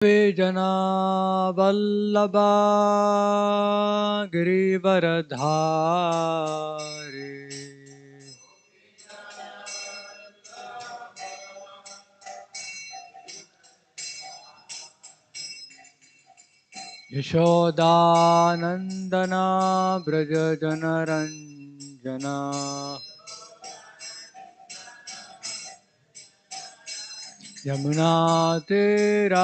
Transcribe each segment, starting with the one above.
जना वल्लभा Girivardhari यशोदानन्दना Vraj जनरञ्जना Yamuna तीरावनचारी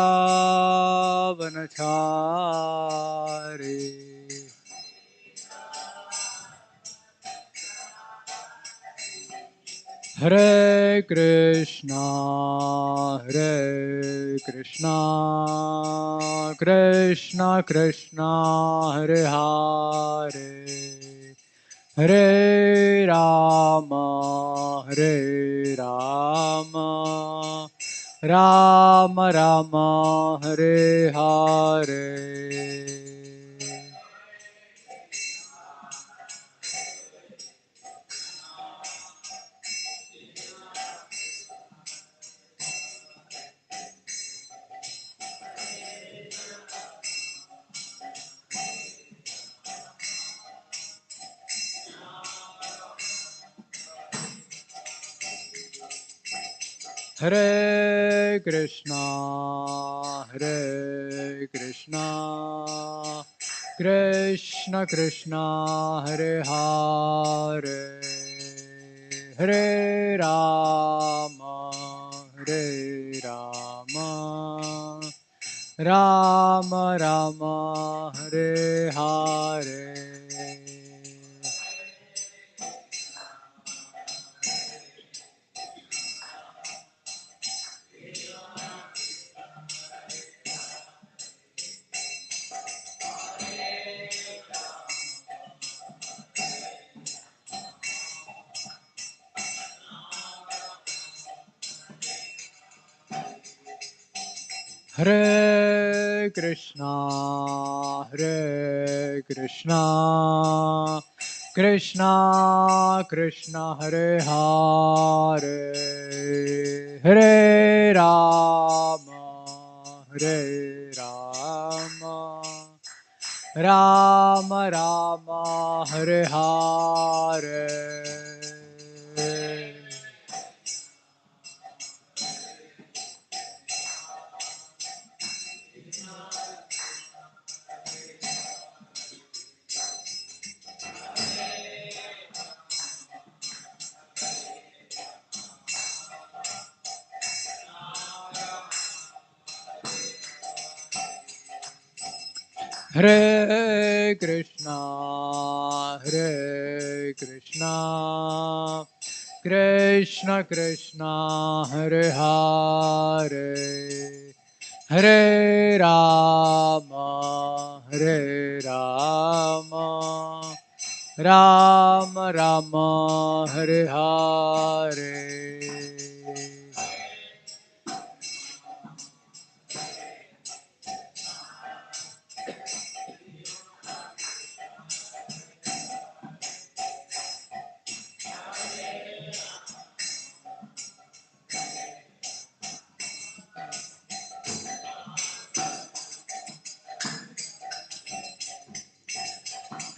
Hare Krishna Krishna Krishna Hare Hare Hare Rama Rama Rama Hare Hare Hare Krishna Krishna Krishna Hare Hare Hare Rama Rama Rama Hare Hare Hare Krishna Krishna Krishna Hare Hare Hare Rama Rama Rama Hare Hare Hare Krishna Krishna Krishna Hare Hare Hare Rama Rama Rama Hare Hare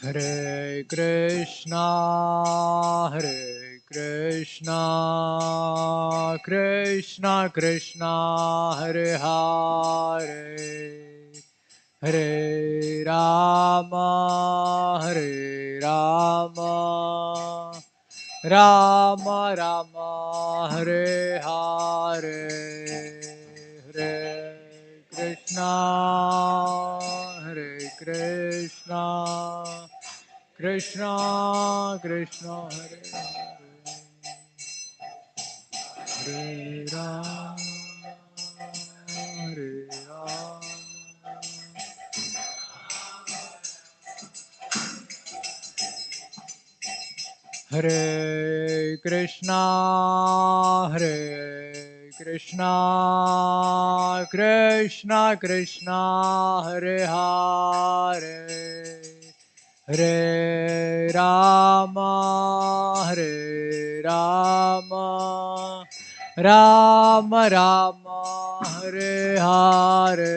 Hare Krishna Krishna Krishna Hare Hare Hare Rama Rama Rama Hare Hare Hare Krishna Krishna Krishna Hare Hare Rama Hare Krishna Krishna Krishna Hare Hare Hare Rama Rama Rama Hare Hare.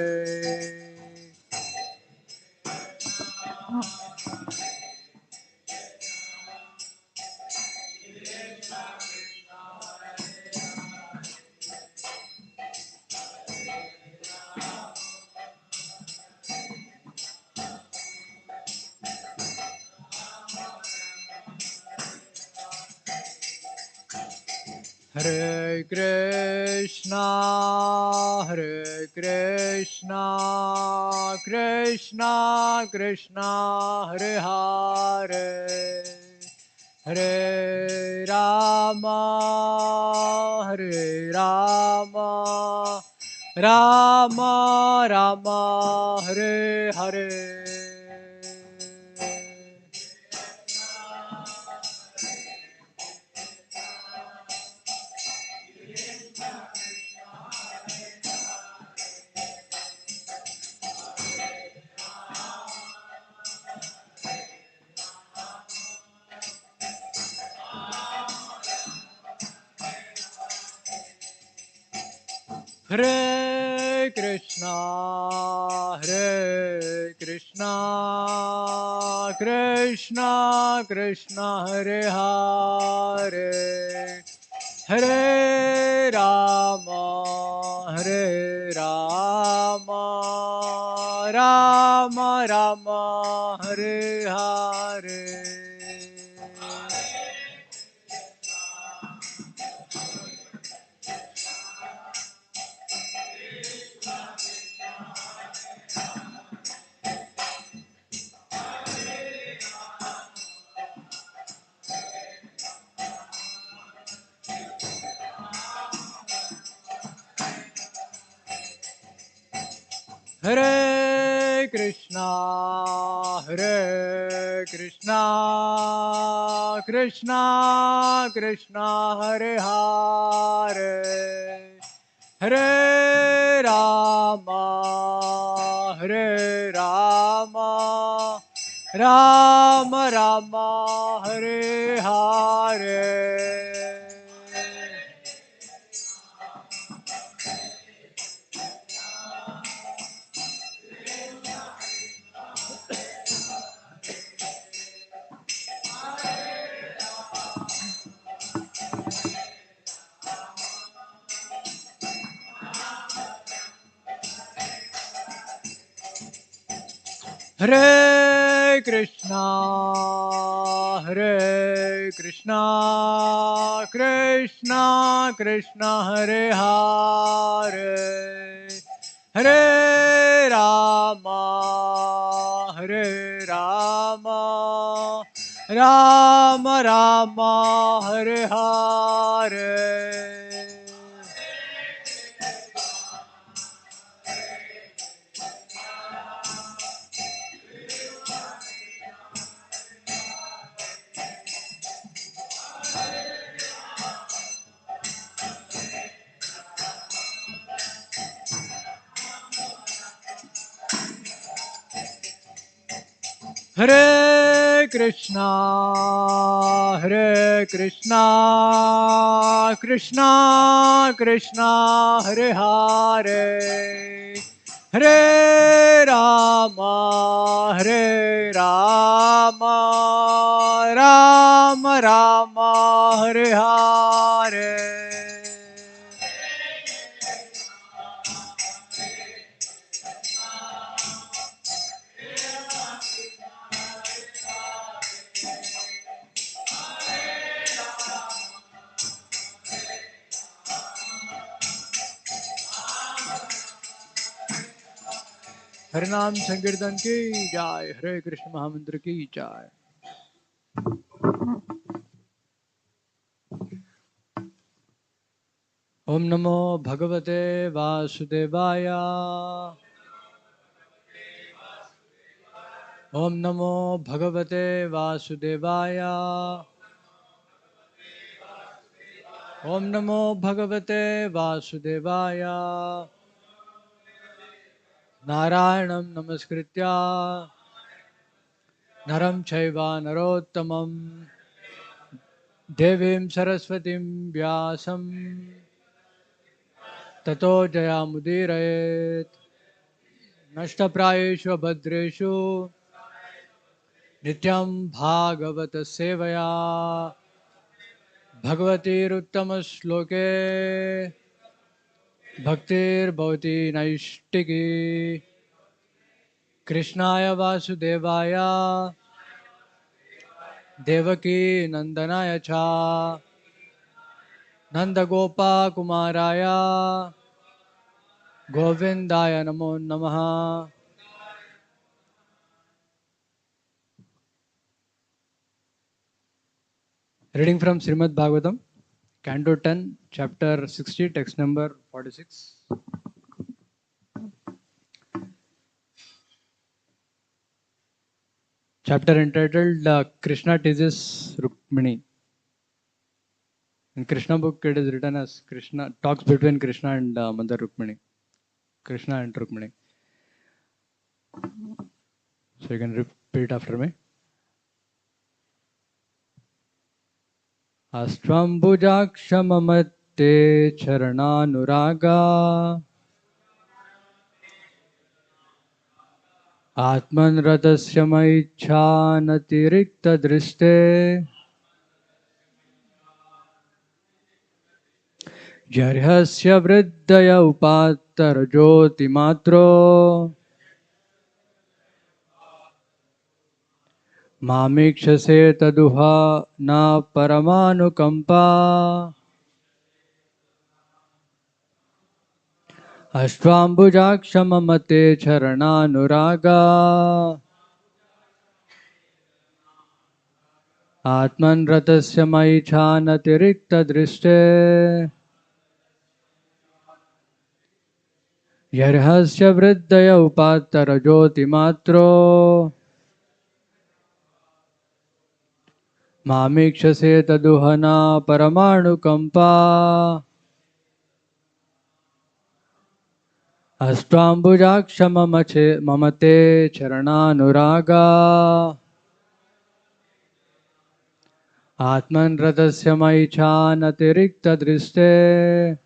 Hare Krishna, Hare Krishna, Krishna Krishna, Hare Hare, Hare Rama, Hare Rama, Rama Rama, Hare Hare. Hare Krishna, Hare Krishna, Krishna Krishna, Hare Hare, Hare Rama, Hare Rama, Rama Rama, Hare Hare. Hare Krishna, Hare Krishna, Krishna Krishna, Hare Hare, Hare Rama, Hare Rama, Rama Rama, Hare Hare. Hare Krishna, Hare Krishna, Krishna Krishna, Hare Hare, Hare Rama, Hare Rama, Rama Rama, Hare Hare. Hare Krishna, Hare Krishna, Krishna Krishna, Hare Hare, Hare Rama, Hare Rama, Rama Rama, Hare Hare. हरिनाम संकीर्तन की जय, हरे कृष्ण महामंत्र की जय। ओम नमो भगवते वासुदेवाय। ओम नमो भगवते वासुदेवाय। ओम नमो भगवते वासुदेवाय। नारायणं नमस्कृत्य नरं चैव नरोत्तमं देवीं सरस्वतीं व्यासं ततो जयामुदीरयेत् नष्टप्रायेषु भद्रेषु नित्यं भागवत सेवया भगवतीरुत्तमश्लोके भक्तिर्भवति नैष्टिकी कृष्णाय वासुदेवाय देवकी नंदनाय च नंदगोपाकुमाराय गोविंदाय नमो नमः. Reading from Srimad Bhagavatam, Canto 10, Chapter 60, text number 46. Chapter entitled Krishna Teases Rukmini. In Krishna book, it is written as Krishna talks between Krishna and Mother Rukmini. Krishna and Rukmini. So you can repeat after me. Astrambujakshamamatte charananuraga Atmanratasya maichhanatirikta driste Jarhasya vriddaya upattara jyoti matro Mamikshase taduha na paramanukampa Ashtvambujakshamamate charananuraga Atmanratasya maichhanatirikta driste Yarhasya vriddaya upattara jyoti matro Mamikshase taduhana paramanukampa Astrambujakshamamate mamate charananuraga Atmanratasya maichhanatirikta driste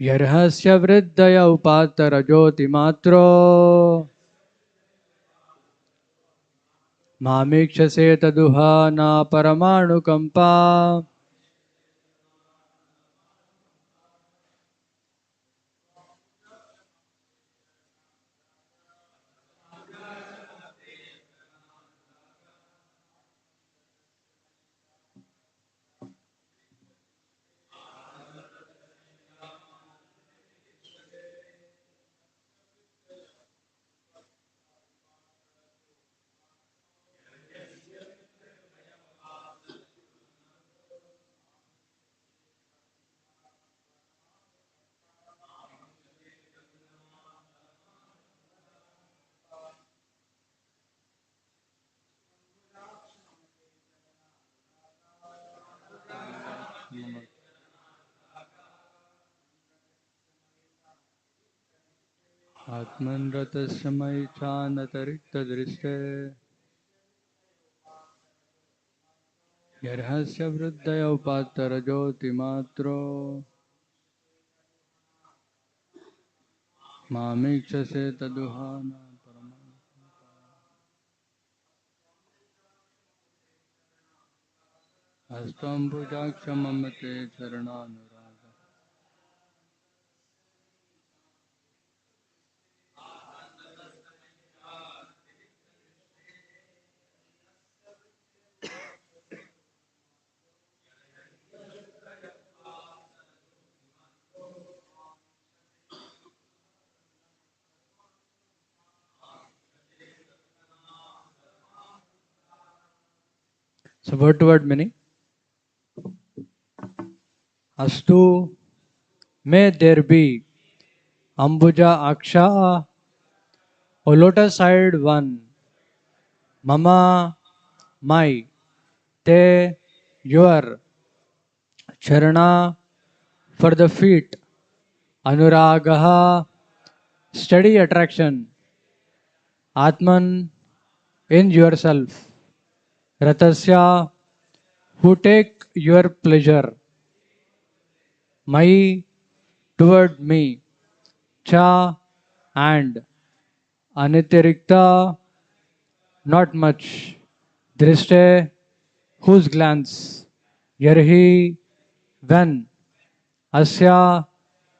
Yarhasya vriddaya upattara jyoti matro Mamikshase taduhana paramanukampa. Atmanratasya maichhanatirikta driste Yarhasya vriddaya upattara jyoti matro Mamikshase taduhana Astrambujakshamamate charananuraga. So word to word meaning. Astu, may there be Ambuja Aksha, O lotus eyed one, Mama, my, Te, your, Charana, for the feet, Anuragaha, steady attraction, Atman, in yourself, Ratasya, who take your pleasure, Mai toward me, cha and Anitirikta not much, Drishte whose glance, Yarhi when, Asya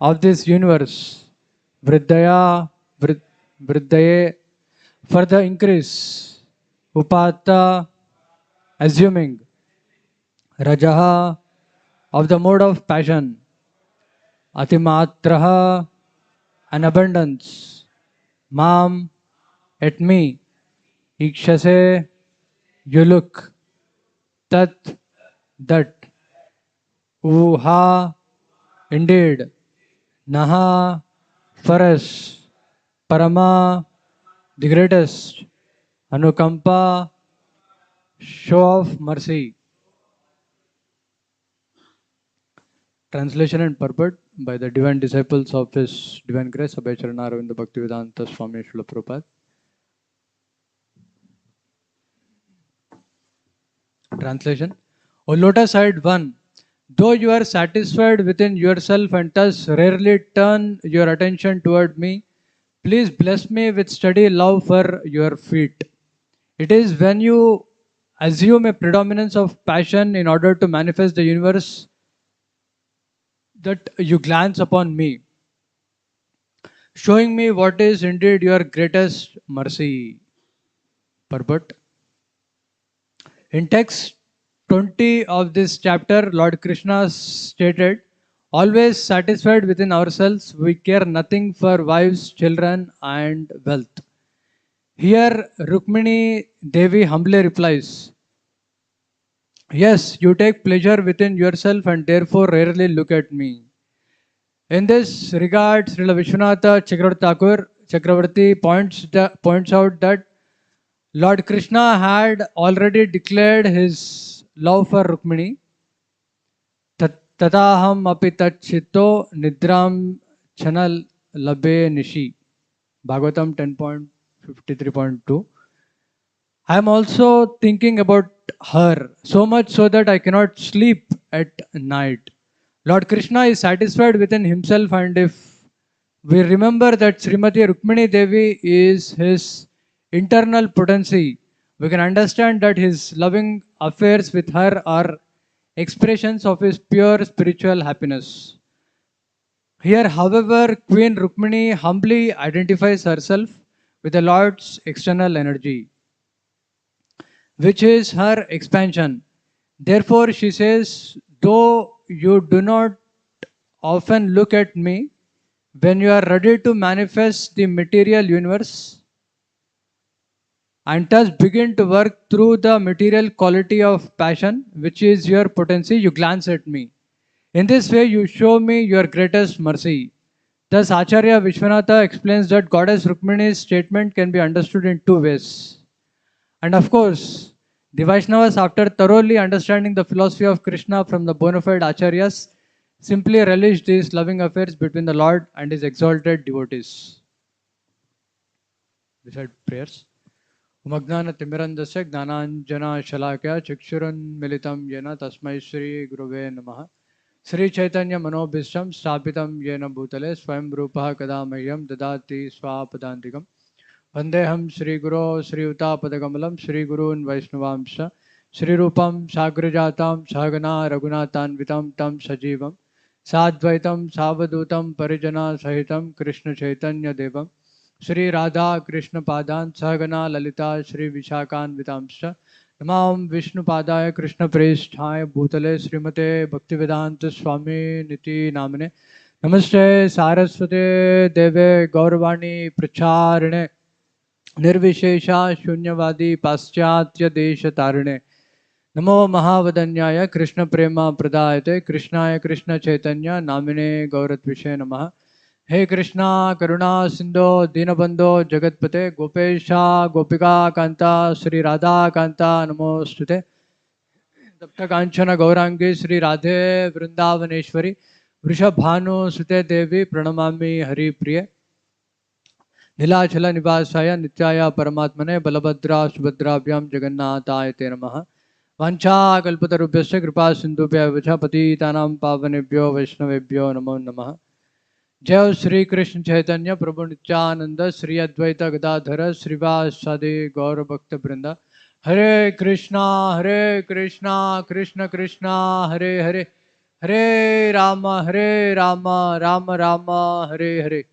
of this universe, Vriddaya Vriddaye for the increase, Upata assuming, Rajaha of the mode of passion, Atimatraha an abundance, Mam at me, Ikshase you look, Tat that, Uha indeed, Naha for us, Parama the greatest, Anukampa show of mercy. Translation and purport by the divine disciples of His Divine Grace, Abhayacharana Aravinda Bhaktivedanta Swami Srila Prabhupada. Translation. O lotus-eyed one, though you are satisfied within yourself and thus rarely turn your attention toward me, please bless me with steady love for your feet. It is when you assume a predominance of passion in order to manifest the universe that you glance upon me, showing me what is indeed your greatest mercy. Purport. In text 20 of this chapter, Lord Krishna stated, always satisfied within ourselves, we care nothing for wives, children and wealth. Here Rukmini Devi humbly replies, yes, you take pleasure within yourself and therefore rarely look at me. In this regard, Srila Vishwanatha Chakravarti points out that Lord Krishna had already declared his love for Rukmini. Tataham api tachito nidram chanal labe nishi. Bhagavatam 10.53.2. I am also thinking about her, so much so that I cannot sleep at night. Lord Krishna is satisfied within himself, and if we remember that Srimati Rukmini Devi is his internal potency, we can understand that his loving affairs with her are expressions of his pure spiritual happiness. Here, however, Queen Rukmini humbly identifies herself with the Lord's external energy, which is her expansion. Therefore, she says, though you do not often look at me, when you are ready to manifest the material universe and thus begin to work through the material quality of passion, which is your potency, you glance at me. In this way, you show me your greatest mercy. Thus, Acharya Vishwanatha explains that Goddess Rukmini's statement can be understood in two ways. And of course, the Vaishnavas, after thoroughly understanding the philosophy of Krishna from the bona fide Acharyas, simply relished these loving affairs between the Lord and his exalted devotees. Beside prayers. Umagnana Timirandasya Gnananjana Shalakya Chikshurun Militam Yena Tasmai Shri Gurave Namaha Sri Chaitanya Manobhisham Stapitam Yena Bhutale Swayam Rupaha Kadamahyam Dadati Swapadantikam Vandeham Sri Guru Sri Uta Padakamalam Sri Gurun Vaishnavamsha Sri Rupam Sagrajatam Sahagana Raghunathan Vitam Tam Sajivam Sadvaitam Savadutam Parijana Sahitam Krishna Chaitanya Devam Sri Radha Krishna Padan Sahagana Lalita Sri Vishakan Vitamsha Namam Vishnu Padaya Krishna Preshthaya Bhutale Srimate Bhaktivedanta Swami Niti Namane Namaste Saraswate Deve Gauravani Pracharine Nirvishesha Shunyavadi Paschatya Desha Tarine Namo Mahavadanyaya Krishna Prema Pradayate Krishnaya Krishna Chaitanya Namine Gauratvishe Namaha He Krishna Karuna Sindho Dinabandho Jagatpate Gopesha Gopika Kanta Sri Radha Kanta Namostute Tapta Kanchana Gaurangi Sri Radhe Vrindavaneshwari Vrishabhanu Sute Devi Pranamami Hari Priya Nilachala Nivasaya Nityaya Paramatmane Balabhadra Subhadrabhyam Jagannataya Te Namaha वाञ्छाकल्पतरुभ्यश्च कृपा सिन्धुभ्यः च पतितानां पावनेभ्यो वैष्णवेभ्यो नमो नमः। जय श्री कृष्ण चैतन्य प्रभु नित्यानंद श्री अद्वैत गदाधर श्रीवासादि गौर भक्त वृंद। हरे कृष्णा कृष्ण कृष्णा हरे हरे, हरे Ram Ram Ram Hare Hare.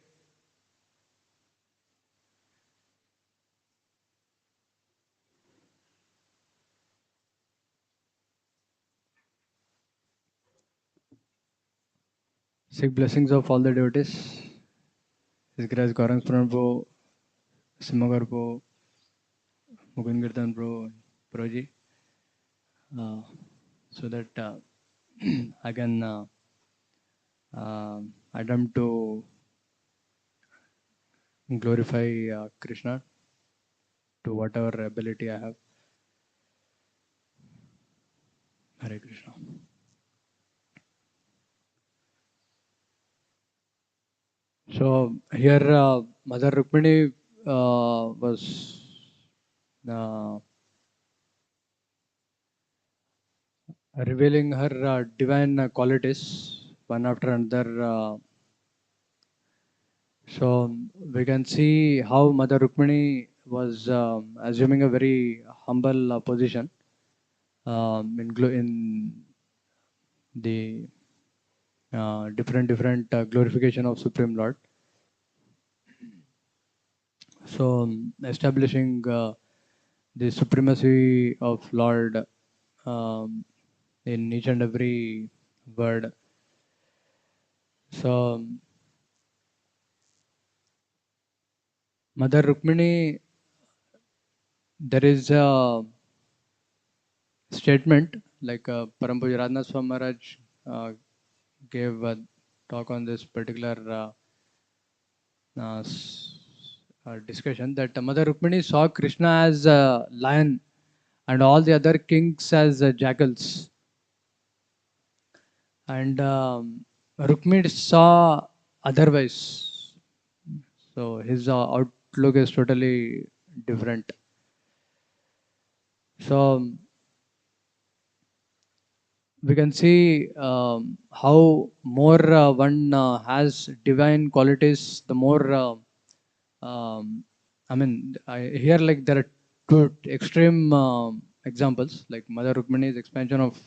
Seek blessings of all the devotees. His grace Gaurang Prabhu, Simagar Prabhu, Mukund Kirtan Prabhu, Prabhuji, so that I can attempt to glorify Krishna to whatever ability I have. Hare Krishna. So here Mother Rukmini was uh, revealing her divine qualities one after another. So we can see how Mother Rukmini was assuming a very humble position in the different glorification of Supreme Lord. So establishing the supremacy of Lord in each and every word. So Mother Rukmini, there is a statement like Param Pujya Radhanath Swami Maharaj gave a talk on this particular discussion that Mother Rukmini saw Krishna as a lion and all the other kings as jackals. And Rukmini saw otherwise. So his outlook is totally different. So we can see how more one has divine qualities, the more I mean, here like there are two extreme examples, like Mother Rukmini's expansion of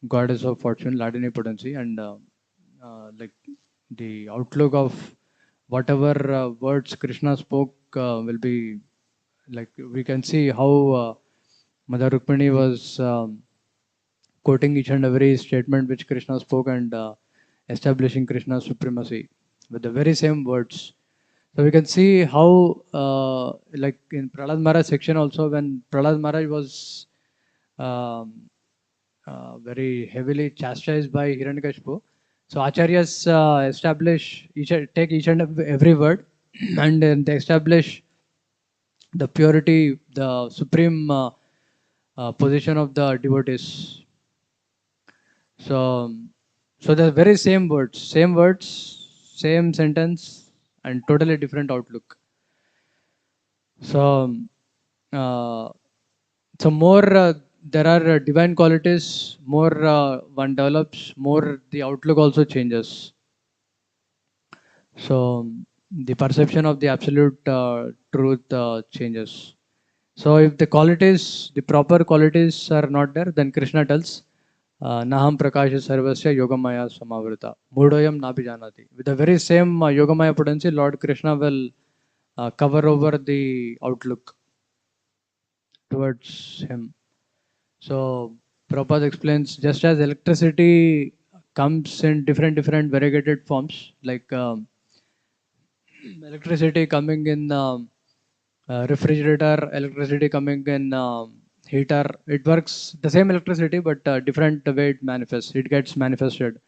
goddess of fortune, Ladini potency, and like the outlook of whatever words Krishna spoke will be like we can see how Mother Rukmini was quoting each and every statement which Krishna spoke and establishing Krishna's supremacy with the very same words. So we can see how, like in Prahlad Maharaj section also, when Prahlad Maharaj was um, very heavily chastised by Hiranyakashipu, so Acharyas take each and every word and then they establish the purity, the supreme position of the devotees. So, so the very same words, same sentence, and totally different outlook. So, uh, so more there are divine qualities, more one develops, more the outlook also changes. So the perception of the absolute truth changes. So if the qualities, the proper qualities are not there, then Krishna tells, Naham Prakasha Sarvasya Yogamaya Samavrita. Mudayam Nabijanati. With the very same Yogamaya potency, Lord Krishna will cover over the outlook towards him. So Prabhupada explains, just as electricity comes in different variegated forms, like electricity coming in refrigerator, electricity coming in heater. It works the same electricity, but different way it manifests. It gets manifested.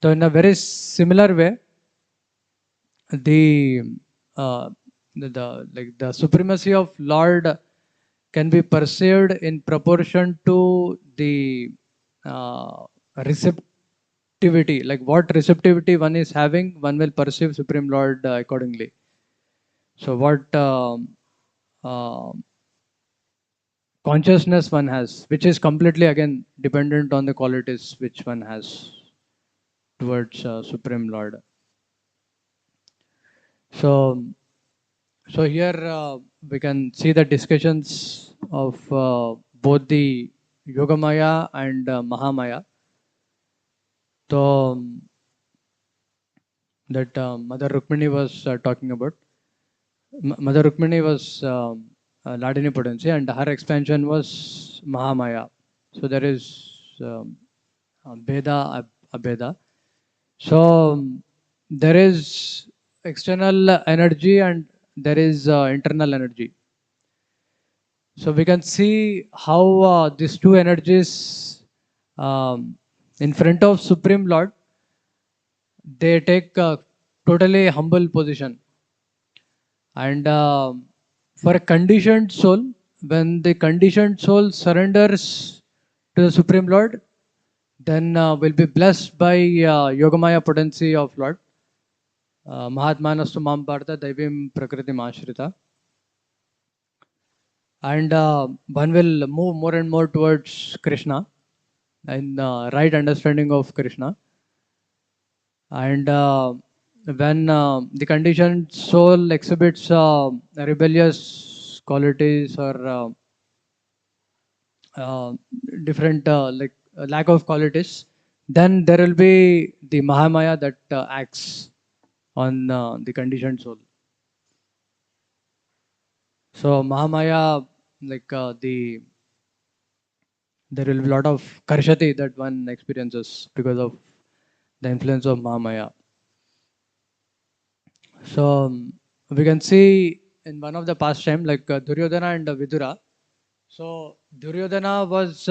So in a very similar way, the like the supremacy of Lord can be perceived in proportion to the receptivity. Like what receptivity one is having, one will perceive Supreme Lord accordingly. So what consciousness one has, which is completely again dependent on the qualities which one has towards Supreme Lord. So here we can see the discussions of both the Yogamaya and Mahamaya. So that Mother Rukmini was talking about. Mother Rukmini was Ladini potency, and her expansion was Mahamaya. So there is Bheda, Abheda. So there is external energy and there is internal energy. So we can see how these two energies in front of Supreme Lord, they take a totally humble position. And for a conditioned soul, when the conditioned soul surrenders to the Supreme Lord, then will be blessed by Yogamaya potency of Lord. Mahatmanastu mam bharta daivim prakritim ashrita. And one will move more and more towards Krishna and right understanding of Krishna. And when the conditioned soul exhibits rebellious qualities or different like lack of qualities, then there will be the Mahamaya that acts on the conditioned soul. So Mahamaya, like there will be a lot of karshati that one experiences because of the influence of Mahamaya. So we can see in one of the past time, like Duryodhana and Vidura. So Duryodhana was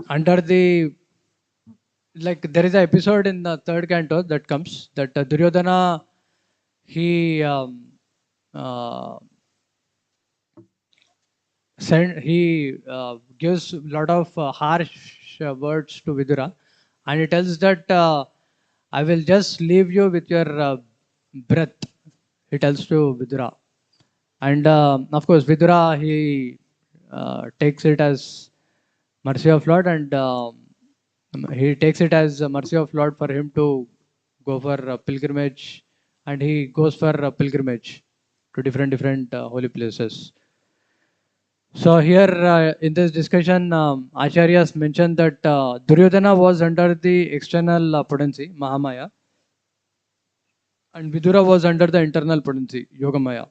under the, like there is an episode in the third canto that comes that Duryodhana, he uh, gives a lot of harsh words to Vidura, and he tells that I will just leave you with your breath. He tells to Vidura, and of course Vidura, he takes it as mercy of Lord, and he takes it as a mercy of Lord for him to go for a pilgrimage, and he goes for a pilgrimage to different holy places. So here in this discussion, Acharyas mentioned that Duryodhana was under the external potency, Mahamaya, and Vidura was under the internal potency, Yogamaya.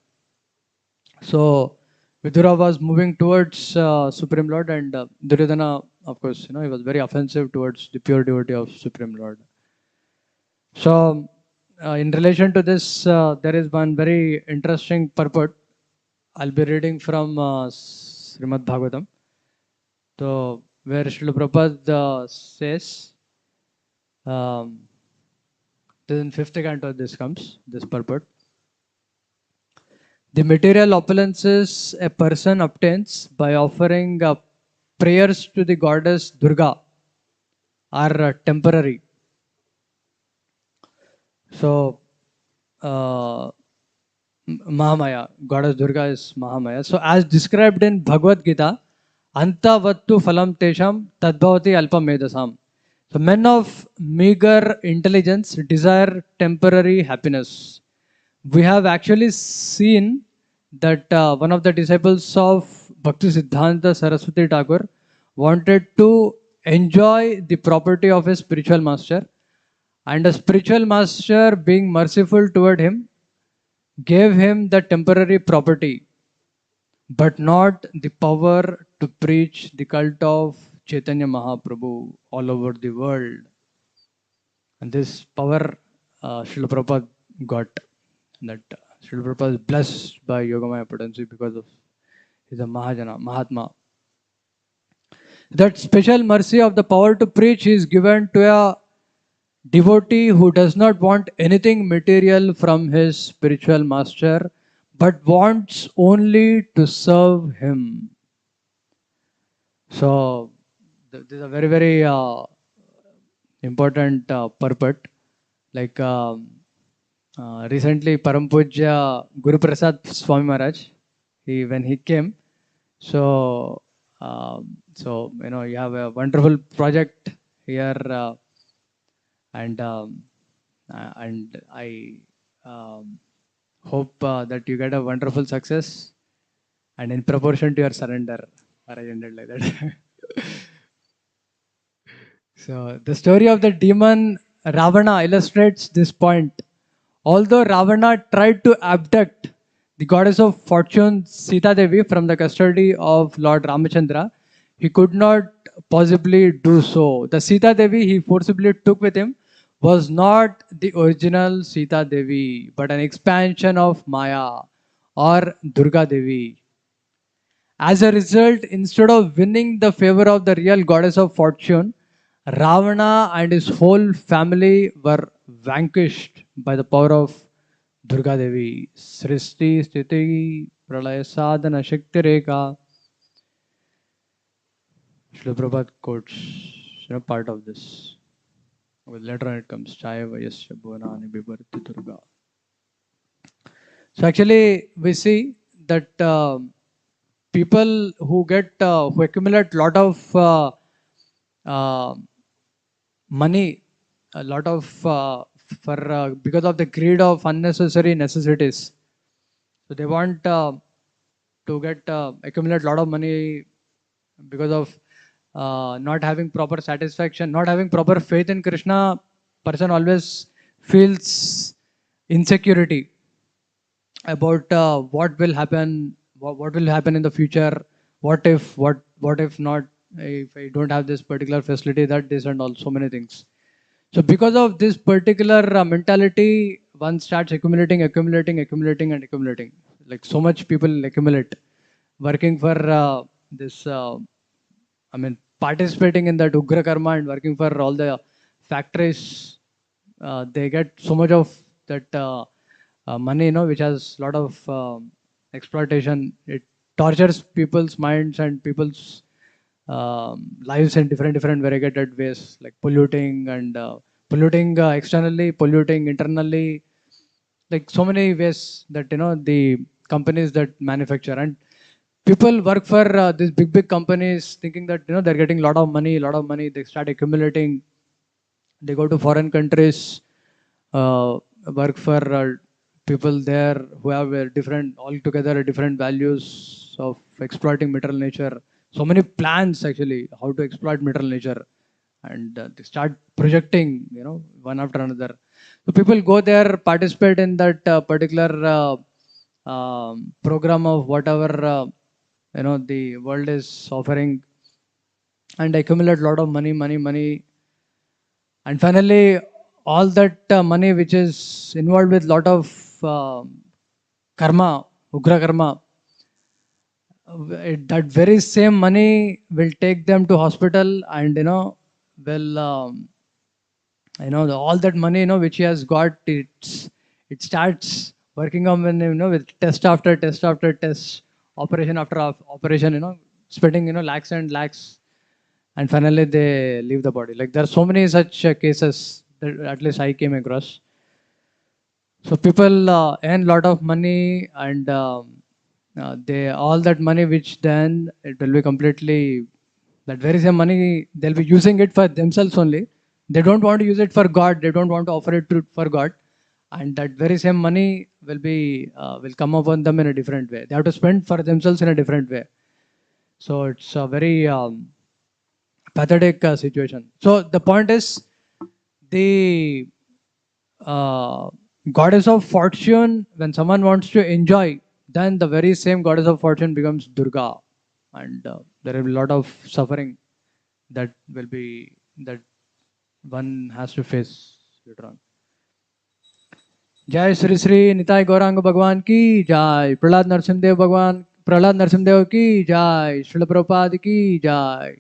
So Vidura was moving towards Supreme Lord, and Duryodhana, of course, he was very offensive towards the pure devotee of Supreme Lord. So in relation to this, there is one very interesting purport. I'll be reading from Srimad Bhagavatam. So where Srila Prabhupada says, this in fifth canto this comes, this purport. The material opulences a person obtains by offering prayers to the goddess Durga are temporary. So Mahamaya, goddess Durga is Mahamaya. So as described in Bhagavad Gita, Anta vattu phalam tesham tadbhavati alpa medasam. So men of meager intelligence desire temporary happiness. We have actually seen that one of the disciples of Bhakti Siddhanta Saraswati Thakur wanted to enjoy the property of a spiritual master, and a spiritual master, being merciful toward him, gave him the temporary property, but not the power to preach the cult of Chaitanya Mahaprabhu all over the world. And this power Srila Prabhupada got. That Srila Prabhupada is blessed by Yogamaya potency because of he's a Mahajana, Mahatma. That special mercy of the power to preach is given to a devotee who does not want anything material from his spiritual master, but wants only to serve him. So this is a very important purport. Like recently Param Pujya Guru Prasad Swami Maharaj, when he came. So, you have a wonderful project here, and I hope that you get a wonderful success, and in proportion to your surrender, or I ended like that. So the story of the demon Ravana illustrates this point. Although Ravana tried to abduct the goddess of fortune Sita Devi from the custody of Lord Ramachandra, he could not possibly do so. The Sita Devi he forcibly took with him was not the original Sita Devi, but an expansion of Maya or Durga Devi. As a result, instead of winning the favor of the real goddess of fortune, Ravana and his whole family were vanquished by the power of Durga Devi. Srishti Sthiti Pralaya Sadhana Shakti Rekha. Srila Prabhupada quotes part of this. Well, later on it comes Chaya Vayasya Bhuvanani Bibharti Durga. So actually we see that people who accumulate lot of money, a lot of because of the greed of unnecessary necessities. So they want to accumulate lot of money because of not having proper satisfaction, not having proper faith in Krishna. Person always feels insecurity about what will happen, what will happen in the future, what if not, if I don't have this particular facility, that, this and all, so many things. So because of this particular mentality, one starts accumulating and accumulating. Like so much people accumulate, working for participating in that Ugra Karma and working for all the factories. They get so much of that money, which has a lot of exploitation. It tortures people's minds and people's lives in different variegated ways, like polluting externally, polluting internally, like so many ways that the companies that manufacture, and people work for these big companies thinking that they're getting a lot of money. They start accumulating. They go to foreign countries, work for people there who have altogether different values of exploiting material nature. So many plans actually how to exploit material nature, and they start projecting, one after another. So people go there, participate in that particular program of whatever the world is offering, and accumulate a lot of money. And finally, all that money which is involved with lot of karma, ugra karma, that very same money will take them to hospital, and will all that money which he has got, it starts working on with test after test after test, operation after operation, spending lakhs and lakhs, and finally they leave the body. Like there are so many such cases that at least I came across. So people earn lot of money, and they all that money which then it will be completely, that very same money they'll be using it for themselves only. They don't want to use it for God. They don't want to offer it for God, and that very same money will come upon them in a different way. They have to spend for themselves in a different way. So it's a very pathetic situation. So the point is, the goddess of fortune, when someone wants to enjoy, then the very same goddess of fortune becomes Durga, and there will be a lot of suffering that one has to face later on. जय श्री श्री निताय गौरांग भगवान की जय, प्रहलाद नरसिंहदेव की जय, श्रील प्रभुपाद की जय.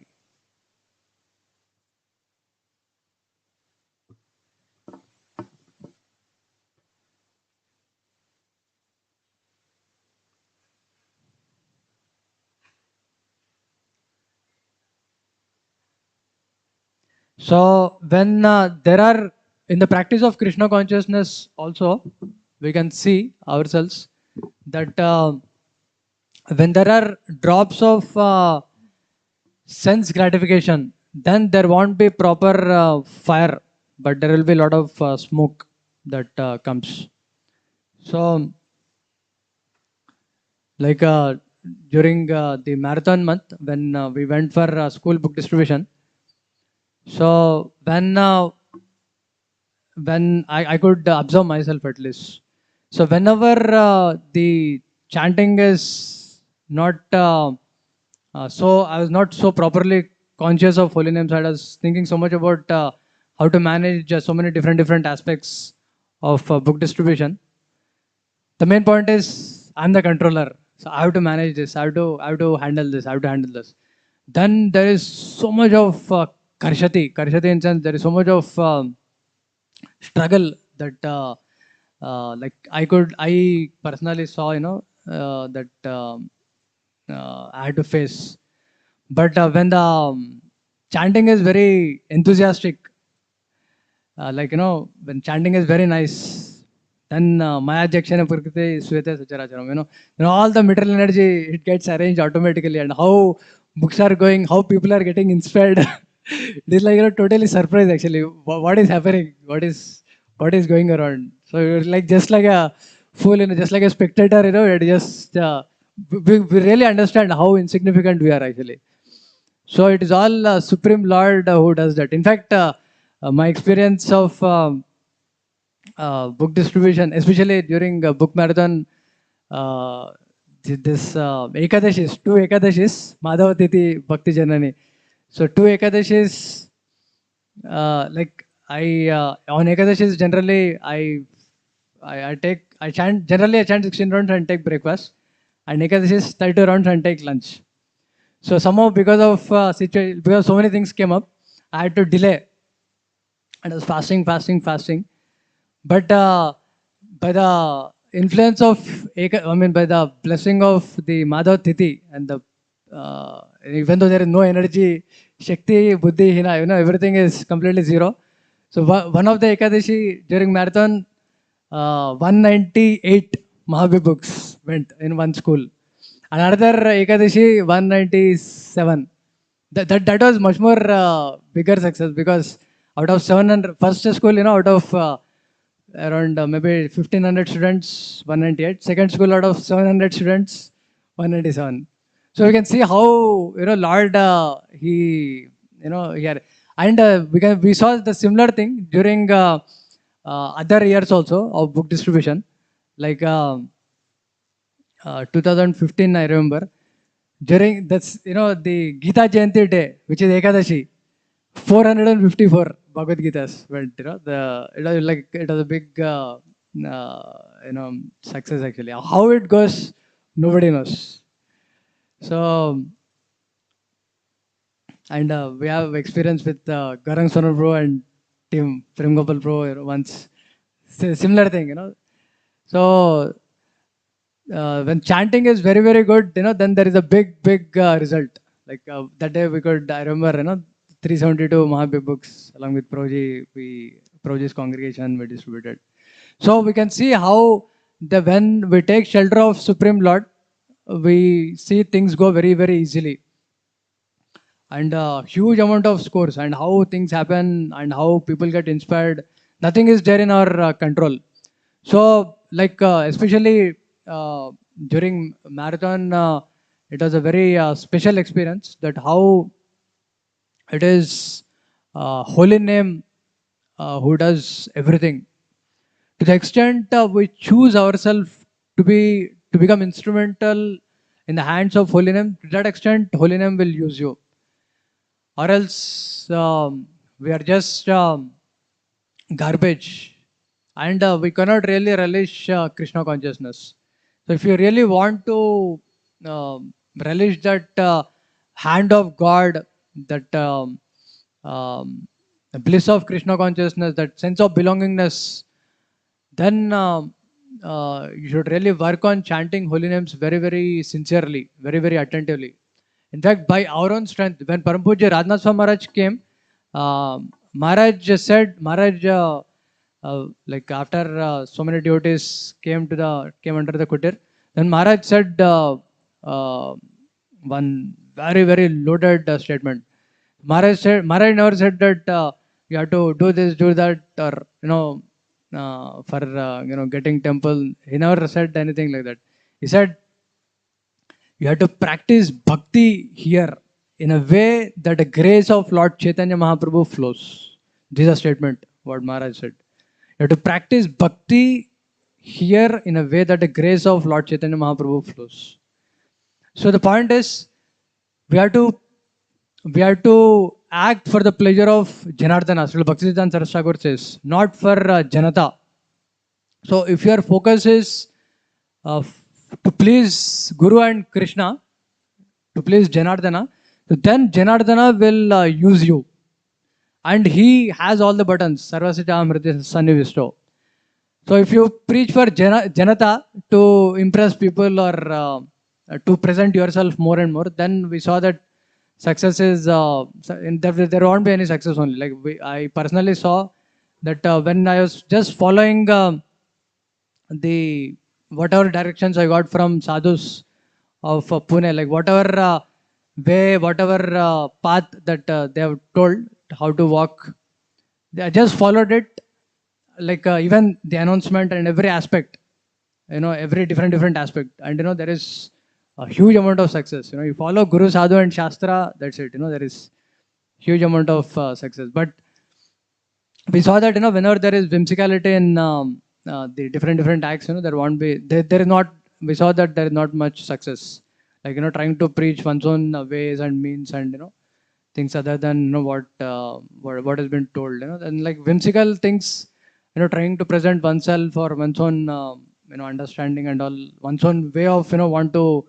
So when there are, in the practice of Krishna consciousness also, we can see ourselves that when there are drops of sense gratification, then there won't be proper fire, but there will be a lot of smoke that comes. So, like during the marathon month, when we went for school book distribution, so when I could observe myself at least. So whenever the chanting is not so, I was not so properly conscious of holy names. I was thinking so much about how to manage so many different aspects of book distribution. The main point is I'm the controller, so I have to manage this. I have to handle this. I have to handle this. Then there is so much of karshati in sense there is so much of struggle that like I personally saw, that I had to face. But when the chanting is very enthusiastic, like when chanting is very nice, then Maya Jakshana Prakriti Sweta Sacharacharam, all the material energy it gets arranged automatically, and how books are going, how people are getting inspired. It is like totally surprised actually. What is happening? What is going around? So you're like just like a fool, just like a spectator, it just we really understand how insignificant we are actually. So it is all Supreme Lord who does that. In fact, my experience of book distribution, especially during book marathon, uh, this Ekadashis, two Ekadashis, Madhava Tithi Bhakti Janani. So two Ekadashis, like on Ekadashis generally I chant generally I chant 16 rounds and take breakfast, and Ekadashis 30 rounds and take lunch. So somehow because of situation, because so many things came up, I had to delay, and I was fasting. But by the influence of, by the blessing of the Madhav Tithi and the even though there is no energy, Shakti, Buddhi, Hina, everything is completely zero. So one of the Ekadashi during marathon, 198 Mahabhi books went in one school. Another Ekadashi, 197. That was much more bigger success, because out of 700, first school, out of around maybe 1500 students, 198. Second school out of 700 students, 197. So we can see how Lord he had, and we saw the similar thing during other years also of book distribution, like 2015 I remember, during that's the Gita Jayanti day, which is Ekadashi, 454 Bhagavad Gitas went. It was like it was a big success actually. How it goes, nobody knows. So, and we have experience with Garang Sonar Bro and Team Prem Gopal Bro once. Similar thing, So when chanting is very good, then there is a big result. Like that day I remember, 372 Mahabhi books along with Proji's congregation we distributed. So we can see how when we take shelter of Supreme Lord, we see things go very easily, and huge amount of scores, and how things happen and how people get inspired. Nothing is there in our control. So like especially during marathon, it was a very special experience, that how it is holy name who does everything, to the extent we choose ourselves to become instrumental in the hands of holy name. To that extent holy name will use you, or else we are just garbage, and we cannot really relish Krishna consciousness. So if you really want to relish that hand of God, that the bliss of Krishna consciousness, that sense of belongingness, then you should really work on chanting holy names very sincerely, very attentively. In fact, by our own strength, when Param Pujya Radhanath Swami Maharaj came, Maharaj said, like after so many devotees came under the kutir, then Maharaj said, one very, very loaded statement. Maharaj never said that you have to do this, do that, or for getting temple. He never said anything like that. He said you have to practice bhakti here in a way that the grace of Lord Chaitanya Mahaprabhu flows. This is a statement what Maharaj said. You have to practice bhakti here in a way that the grace of Lord Chaitanya Mahaprabhu flows. So the point is, we have to act for the pleasure of Janardana. Srila Bhaktisiddhanta Saraswati Thakur says, not for Janata. So if your focus is to please Guru and Krishna, to please Janardana, so then Janardana will use you. And he has all the buttons. Sarvasita Amrita Sannivisto. So if you preach for Janata to impress people or to present yourself more and more, then we saw that success is, there won't be any success only. Like I personally saw that when I was just following the whatever directions I got from sadhus of Pune, like whatever way, whatever path that they have told how to walk, I just followed it. Like even the announcement and every aspect, every different aspect, and there is a huge amount of success. You follow Guru, Sadhu and Shastra, that's it. There is huge amount of success. But we saw that whenever there is whimsicality in the different acts, there won't be there is not. We saw that there is not much success. Like trying to preach one's own ways and means and things other than what has been told. And like whimsical things. Trying to present oneself or one's own, understanding and all, one's own way of, want to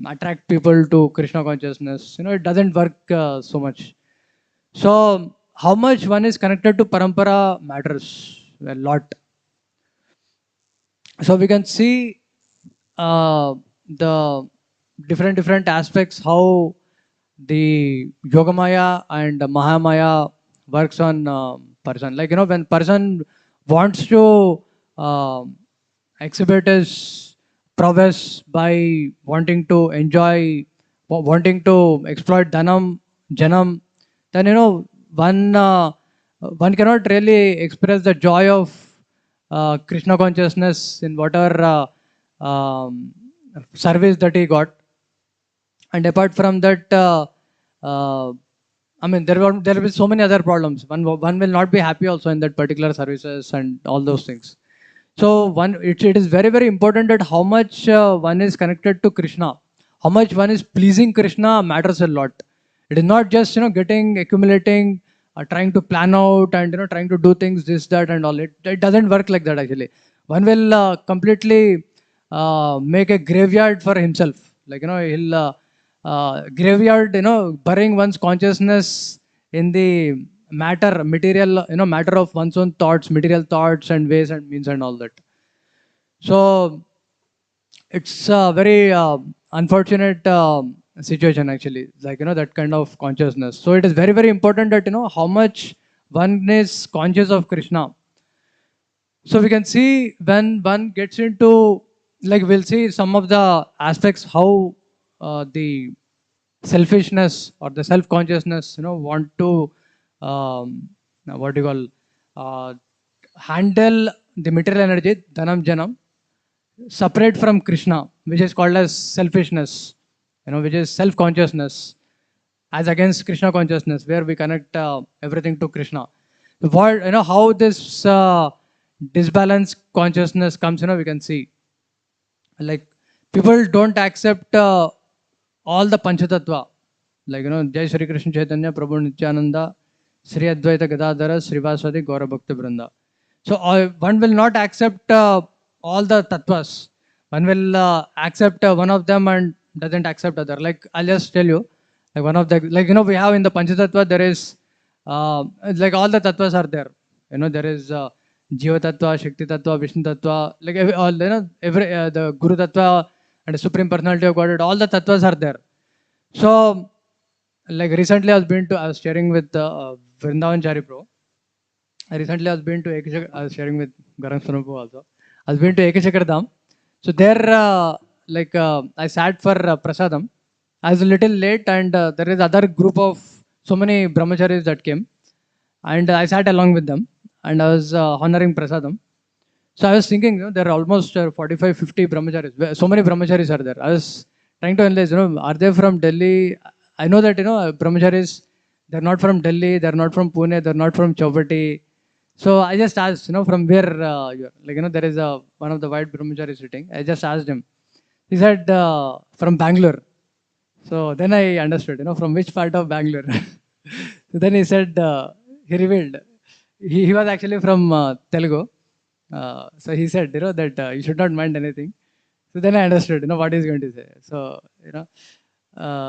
attract people to Krishna consciousness. It doesn't work so much. So how much one is connected to parampara matters a lot. So we can see the different aspects how the Yogamaya and Mahamaya works on person. Like when person wants to exhibit his prowess by wanting to enjoy, wanting to exploit dhanam, janam, then one cannot really express the joy of Krishna consciousness in whatever service that he got. And apart from that, there will be so many other problems. One will not be happy also in that particular services and all those things. So it is very, very important that how much one is connected to Krishna, how much one is pleasing Krishna matters a lot. It is not just accumulating, trying to plan out and trying to do things this, that and all. It doesn't work like that actually. One will completely make a graveyard for himself. Like he'll graveyard, burying one's consciousness in the material, matter of one's own thoughts, material thoughts and ways and means and all that. So it's a very unfortunate situation actually, like, that kind of consciousness. So it is very, very important that, how much one is conscious of Krishna. So we can see when one gets into, like we'll see some of the aspects how the selfishness or the self-consciousness, want to handle the material energy, dhanam, janam, separate from Krishna, which is called as selfishness, which is self-consciousness, as against Krishna consciousness, where we connect everything to Krishna. What, how this disbalanced consciousness comes, we can see. Like people don't accept all the Panchatattva, like Jai Shri Krishna Chaitanya, Prabhu Nityananda, Sri Advaita Gadadhara, Srivaswati, Gaura Bhakti Vrinda. So one will not accept all the tattvas. One will accept one of them and doesn't accept other. Like I'll just tell you, like one of the, like we have in the Panchatattva there is like all the tattvas are there. There is Jiva Tattva, Shakti Tattva, Vishnu Tattva, like every the Guru Tattva and the Supreme Personality of Godhead, all the tattvas are there. So, like recently I was sharing with Vrindavan Chari Pro. Recently I was sharing with Garam Prabhu also. I was been to 𝐂𝐻𝐿𝐴 Dham. So there I sat for prasadam. I was a little late, and there is other group of so many brahmacharis that came, and I sat along with them, and I was honoring prasadam. So I was thinking, there are almost 45, 50 brahmacharis. So many brahmacharis are there. I was trying to analyze, are they from Delhi? I know that, brahmacharis, they're not from Delhi, they're not from Pune, they're not from Chowpatty. So I just asked, from where you're. There is one of the white brahmacharis sitting. I just asked him. He said, from Bangalore. So then I understood, from which part of Bangalore. So then he said, he revealed. He was actually from Telugu. So he said, that you should not mind anything. So then I understood, what he's going to say. So,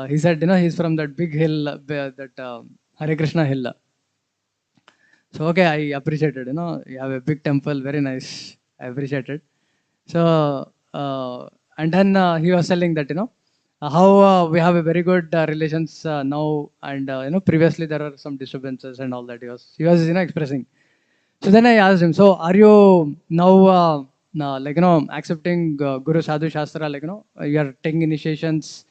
he said, he's from that big hill, that Hare Krishna hill. So, okay, I appreciated, you have a big temple, very nice. I appreciated. So, and then he was telling that, how we have a very good relations now, and, previously there are some disturbances and all that he was expressing. So then I asked him, so are you now, accepting Guru Sadhu Shastra, you are taking initiations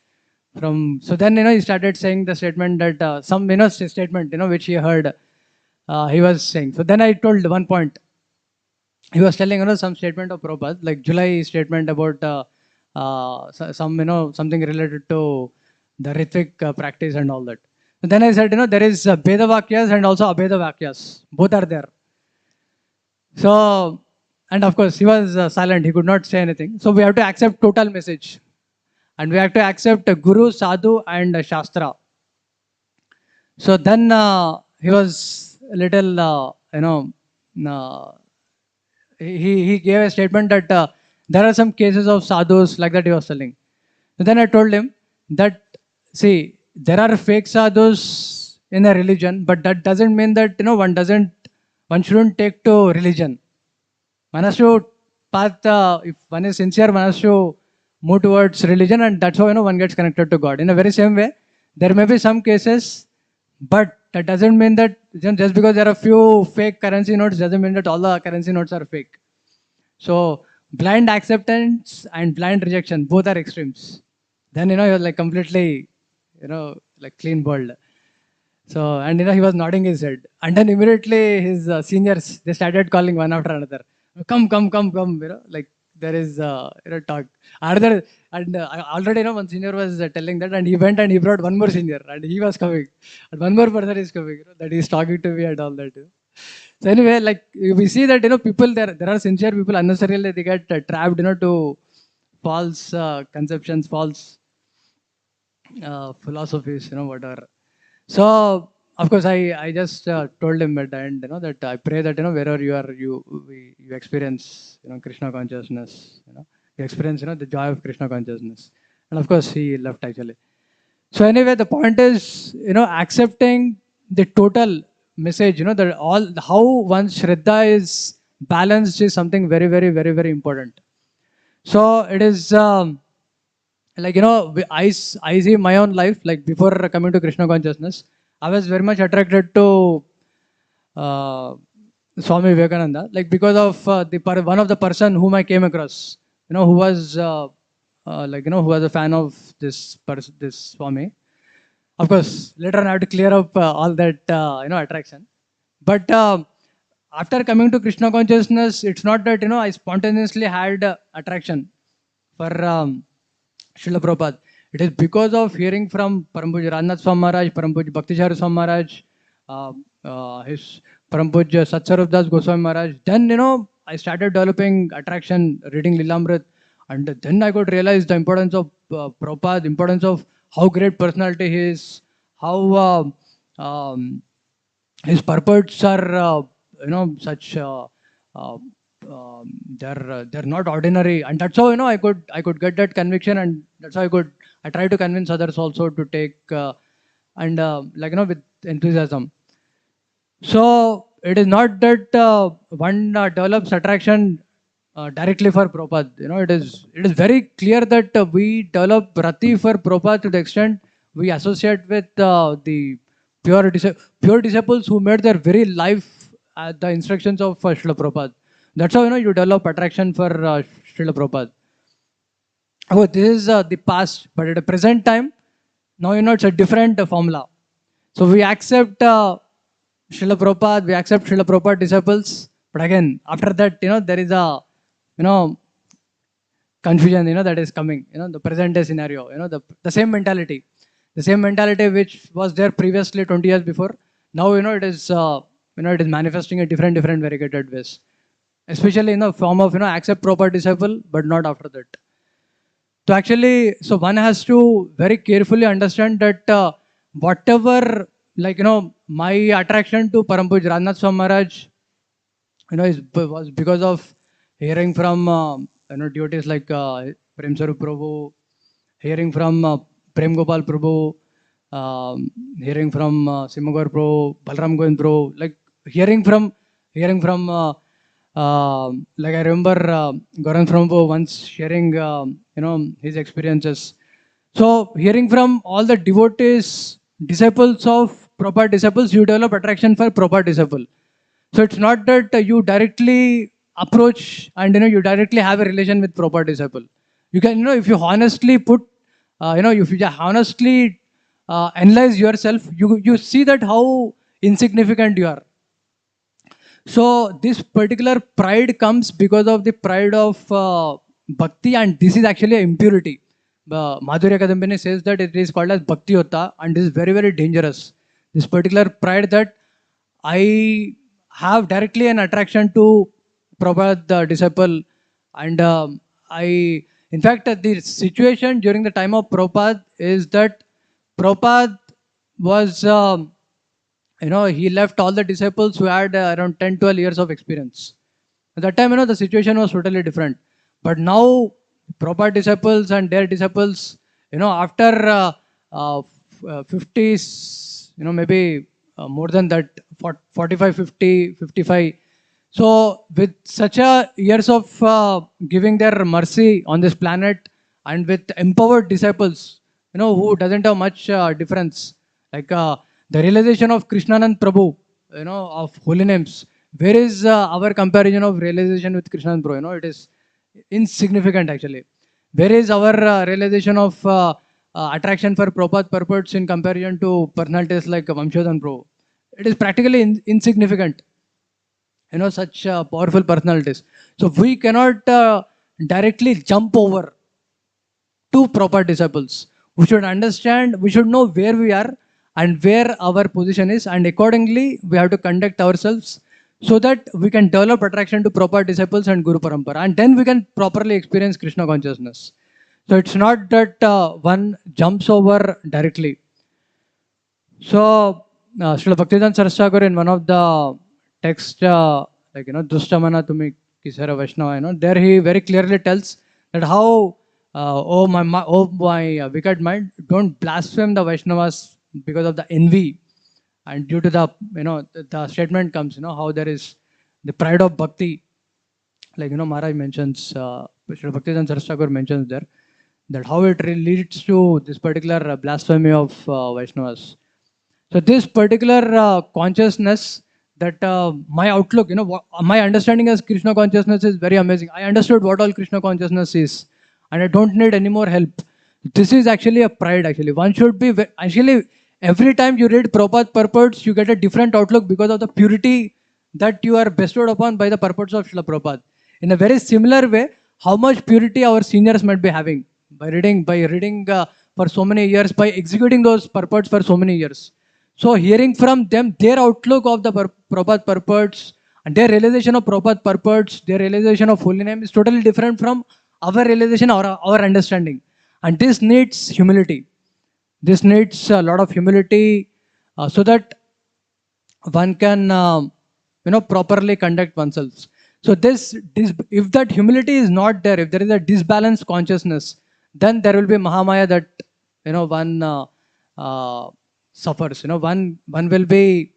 from, so then, he started saying the statement that some, statement, which he heard, he was saying. So then I told one point. He was telling, some statement of Prabhupada, like July statement about some, something related to the Ritvik practice and all that. So then I said, there is Veda Vakyas and also Abheda Vakyas. Both are there. So, and of course, he was silent. He could not say anything. So we have to accept total message. And we have to accept Guru, Sadhu and Shastra. So then he was a little, he gave a statement that there are some cases of sadhus like that he was telling. So then I told him that, see, there are fake sadhus in a religion, but that doesn't mean that, one shouldn't take to religion. One has to if one is sincere, one has to move towards religion, and that's how, one gets connected to God. In a very same way, there may be some cases, but that doesn't mean that just because there are few fake currency notes doesn't mean that all the currency notes are fake. So blind acceptance and blind rejection, both are extremes. Then, you're like completely, like clean bowled. So, and he was nodding his head. And then immediately his seniors, they started calling one after another. Come, like there is, talk. Another, and already, one senior was telling that, and he went and he brought one more senior, and he was coming. And one more person is coming, that he's talking to me and all that. So anyway, like we see that, people, there are sincere people, unnecessarily they get trapped, to false conceptions, false philosophies, whatever. So, of course, I just told him at the end, that I pray that, wherever you are, you experience, Krishna consciousness, you experience, the joy of Krishna consciousness. And of course, he left actually. So anyway, the point is, accepting the total message, that how one's Shraddha is balanced is something very, very, very, very important. So it is, I see my own life, like before coming to Krishna consciousness, I was very much attracted to Swami Vivekananda, like because of one of the person whom I came across, who was who was a fan of this Swami. Of course, later on I have to clear up all that attraction. But after coming to Krishna consciousness, it's not that I spontaneously had attraction for Srila Prabhupada. It is because of hearing from Param Pujya Radhanath Swami Maharaj, Param Pujya Bhaktichari Swami Maharaj, his Param Pujya Satswarup Das Goswami Maharaj. Then, I started developing attraction, reading Lilamrit, and then I could realize the importance of Prabhupada, the importance of how great personality he is, how his purports are, such. They're not ordinary, and that's how I could get that conviction, and that's how I try to convince others also to take with enthusiasm. So it is not that one develops attraction directly for Prabhupada. It is very clear that we develop rati for Prabhupada to the extent we associate with the pure disciples who made their very life the instructions of Srila Prabhupada. That's how you develop attraction for Srila Prabhupada. oh, this is the past, but at the present time, now it's a different formula. So we accept Srila Prabhupada, we accept Srila Prabhupada disciples, but again, after that, there is a, confusion, that is coming, the present day scenario, the same mentality. The same mentality which was there previously 20 years before, now, it is, it is manifesting in different variegated ways. Especially in the form of, accept proper disciple, but not after that. So actually, so one has to very carefully understand that whatever, my attraction to Parampuj Raghunath Swami Maharaj, was because of hearing from, devotees like Prem Sarup Prabhu, hearing from Prem Gopal Prabhu, hearing from Simagor Prabhu, Balram Govind Prabhu, like hearing from, like I remember Gaurang Prabhu once sharing, his experiences. So hearing from all the devotees, disciples of proper disciples, you develop attraction for proper disciple. So it's not that you directly approach and you directly have a relation with proper disciple. You can, if you honestly put, if you honestly analyze yourself, you see that how insignificant you are. So this particular pride comes because of the pride of bhakti, and this is actually an impurity. Madhurya Kadambini says that it is called as bhakti yotta, and this is very dangerous. This particular pride that I have directly an attraction to Prabhupada, the disciple, and in fact, the situation during the time of Prabhupada is that Prabhupada was, he left all the disciples who had around 10, 12 years of experience. At that time, the situation was totally different. But now, proper disciples and their disciples, after 50s, maybe more than that, 45, 50, 55. So with such a years of giving their mercy on this planet, and with empowered disciples, who doesn't have much difference, like the realization of Krishnanand Prabhu, of holy names. Where is our comparison of realization with Krishnanand Prabhu? It is insignificant actually. Where is our realization of attraction for Prabhupada purports in comparison to personalities like Vamshodhan Prabhu? It is practically insignificant. Such powerful personalities. So we cannot directly jump over to proper disciples. We should understand, we should know where we are and where our position is, and accordingly we have to conduct ourselves so that we can develop attraction to proper disciples and Guru Parampara, and then we can properly experience Krishna consciousness. So it's not that one jumps over directly. So Srila Bhaktivedanta Saraswati Thakur in one of the texts, Dushtamana Tumi Kisara Vaishnava, there he very clearly tells that how, oh my wicked mind, don't blaspheme the Vaishnavas because of the envy, and due to the, the statement comes, how there is the pride of bhakti, like, Maharaj mentions, Srila Bhaktivedanta Saraswati Thakur mentions there, that how it leads to this particular blasphemy of Vaishnavas. So this particular consciousness, that my outlook, my understanding as Krishna consciousness is very amazing. I understood what all Krishna consciousness is, and I don't need any more help. This is actually a pride. Actually, one should be actually, every time you read Prabhupada purports, you get a different outlook because of the purity that you are bestowed upon by the purports of Srila Prabhupada. In a very similar way, how much purity our seniors might be having by reading for so many years, by executing those purports for so many years. So hearing from them, their outlook of the Prabhupada purports and their realization of Prabhupada purports, their realization of holy name is totally different from our realization or our understanding. And this needs humility. This needs a lot of humility so that one can, properly conduct oneself. So if that humility is not there, if there is a disbalanced consciousness, then there will be Mahamaya that, one suffers. One will be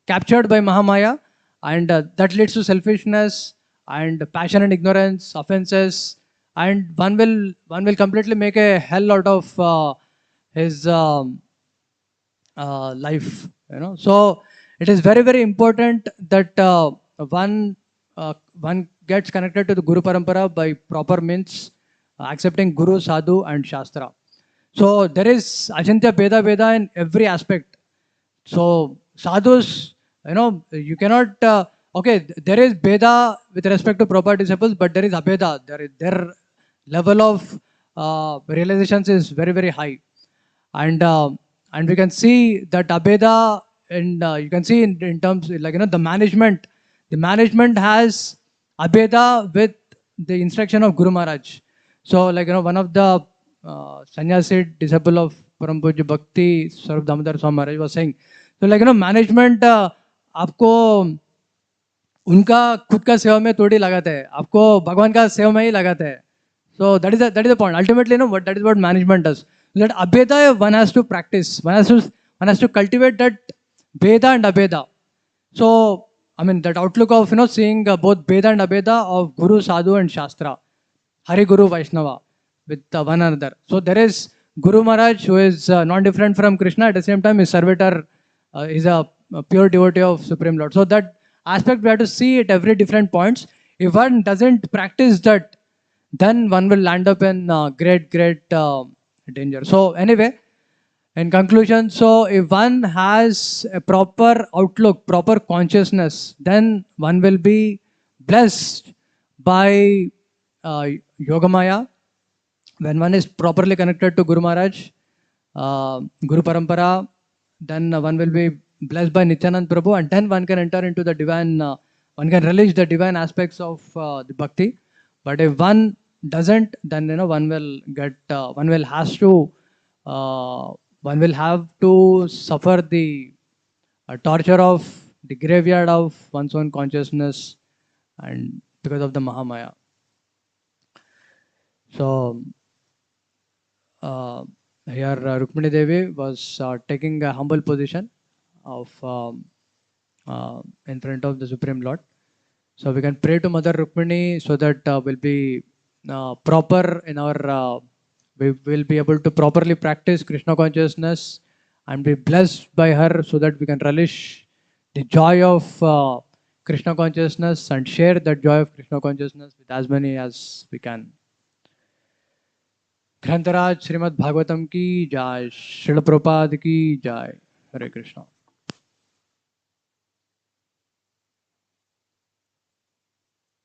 captured by Mahamaya, and that leads to selfishness and passion and ignorance, offenses, and one will completely make a hell out of his life. So it is very important that one gets connected to the Guru Parampara by proper means, accepting Guru, Sadhu, and Shastra. So there is Achintya Beda in every aspect. So sadhus, you cannot. Okay, there is Beda with respect to proper disciples, but there is Abeda. Their level of realizations is very very high, and and we can see that Abeda, and you can see in terms like the management has Abeda with the instruction of Guru Maharaj. So like one of the sannyasi disciple of Param Pujya Bhakti Swarup Damodar Swami Maharaj was saying, so like management आपको उनका खुद का सेवा में थोड़ी लगाता है, आपको भगवान का सेवा में ही लगाता है. So that is the point. Ultimately, what that is what management does. That abeda one has to practice. One has to cultivate that Veda and Abeda. So I mean that outlook of seeing both Veda and Abeda of Guru, Sadhu, and Shastra, Hari Guru, Vaishnava with one another. So there is Guru Maharaj who is non-different from Krishna. At the same time, his servitor is a pure devotee of Supreme Lord. So that aspect we have to see at every different points. If one doesn't practice that, then one will land up in great danger. So anyway, in conclusion, so if one has a proper outlook, proper consciousness, then one will be blessed by Yogamaya. When one is properly connected to Guru Maharaj, Guru Parampara, then one will be blessed by Nityananda Prabhu, and then one can enter into the divine, one can relish the divine aspects of the bhakti. But if one doesn't, then one will get, one will have to suffer the torture of the graveyard of one's own consciousness, and because of the Mahamaya. So here Rukmini Devi was taking a humble position of in front of the Supreme Lord. So we can pray to Mother Rukmini so that we'll be proper in our, we will be able to properly practice Krishna consciousness and be blessed by her so that we can relish the joy of Krishna consciousness and share that joy of Krishna consciousness with as many as we can. ग्रंथराज Shrimad Bhagavatam की जय, श्रील प्रभुपाद की जय. हरे कृष्णा.